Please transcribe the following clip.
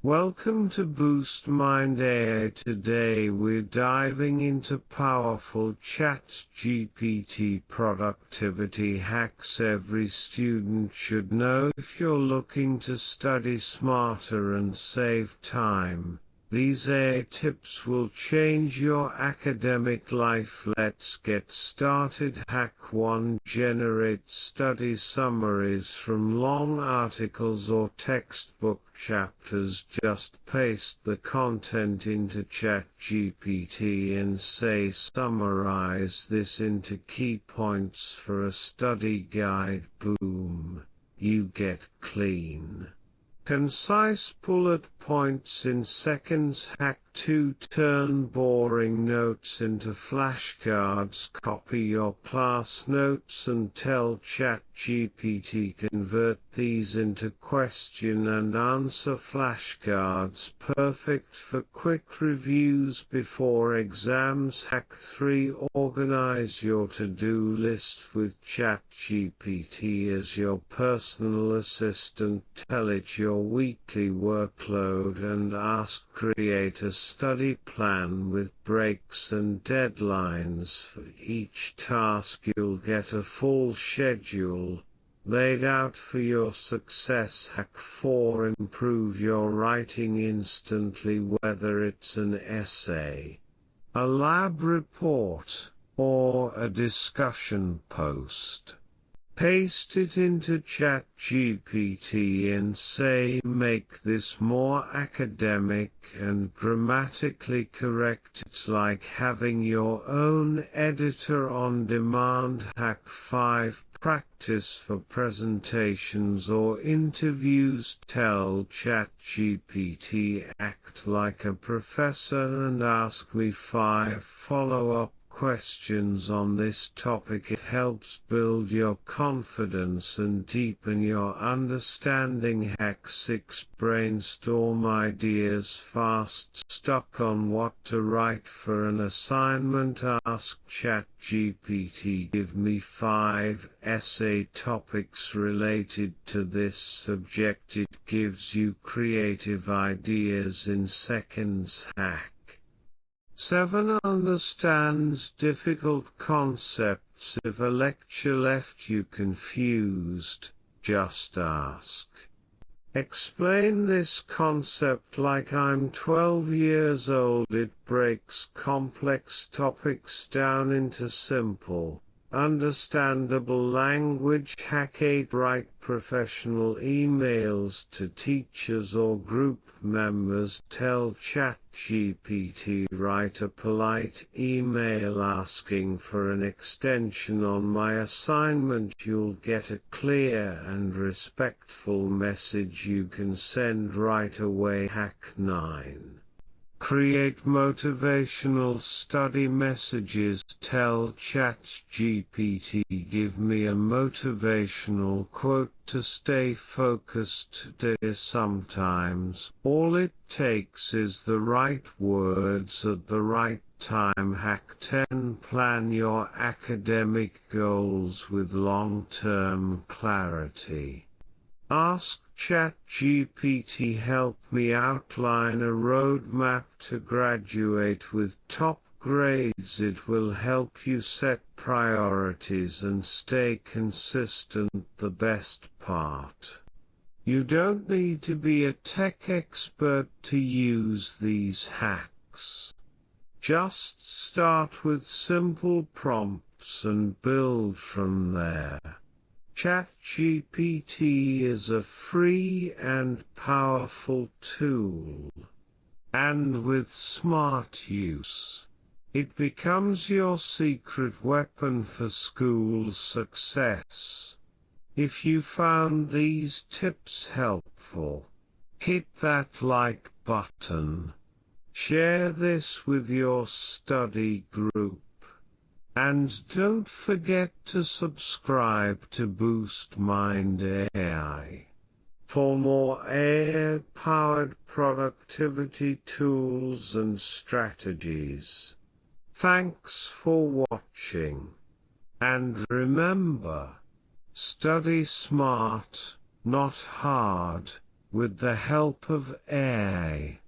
Welcome to BoostMind AI. Today we're diving into powerful ChatGPT productivity hacks every student should know if you're looking to study smarter and save time. These AI tips will change your academic life. Let's get started. Hack 1. Generate study summaries from long articles or textbook chapters. Just paste the content into ChatGPT and say summarize this into key points for a study guide. Boom! You get clean, concise bullet points in seconds. Hack 2. Turn boring notes into flashcards. Copy your class notes and tell ChatGPT convert these into question and answer flashcards. Perfect for quick reviews before exams. Hack 3. Organize your to-do list with ChatGPT as your personal assistant. Tell it your weekly workload and ask create a study plan with breaks and deadlines for each task. You'll get a full schedule laid out for your success. Hack 4. Improve your writing instantly, whether it's an essay, a lab report, or a discussion post. Paste it into ChatGPT and say make this more academic and grammatically correct. It's like having your own editor on demand. Hack 5. Practice for presentations or interviews. Tell ChatGPT act like a professor and ask me 5 follow-up questions on this topic. It helps build your confidence and deepen your understanding. Hack 6. Brainstorm ideas fast. Stuck on what to write for an assignment? Ask ChatGPT give me 5 essay topics related to this subject. It gives you creative ideas in seconds. Hack 7. Understands difficult concepts. If a lecture left you confused, just ask, explain this concept like I'm 12 years old. It breaks complex topics down into simple, understandable language. Hack 8. Write professional emails to teachers or group members. Tell ChatGPT write a polite email asking for an extension on my assignment. You'll get a clear and respectful message you can send right away. Hack 9. Create motivational study messages. Tell ChatGPT give me a motivational quote to stay focused today. Sometimes all it takes is the right words at the right time. Hack 10. Plan your academic goals with long-term clarity. Ask ChatGPT help me outline a roadmap to graduate with top grades. It will help you set priorities and stay consistent. The best part: you don't need to be a tech expert to use these hacks. Just start with simple prompts and build from there. ChatGPT is a free and powerful tool, and with smart use, it becomes your secret weapon for school success. If you found these tips helpful, hit that like button, share this with your study group, and don't forget to subscribe to BoostMind AI for more AI-powered productivity tools and strategies. Thanks for watching, and remember, study smart, not hard. With the help of AI,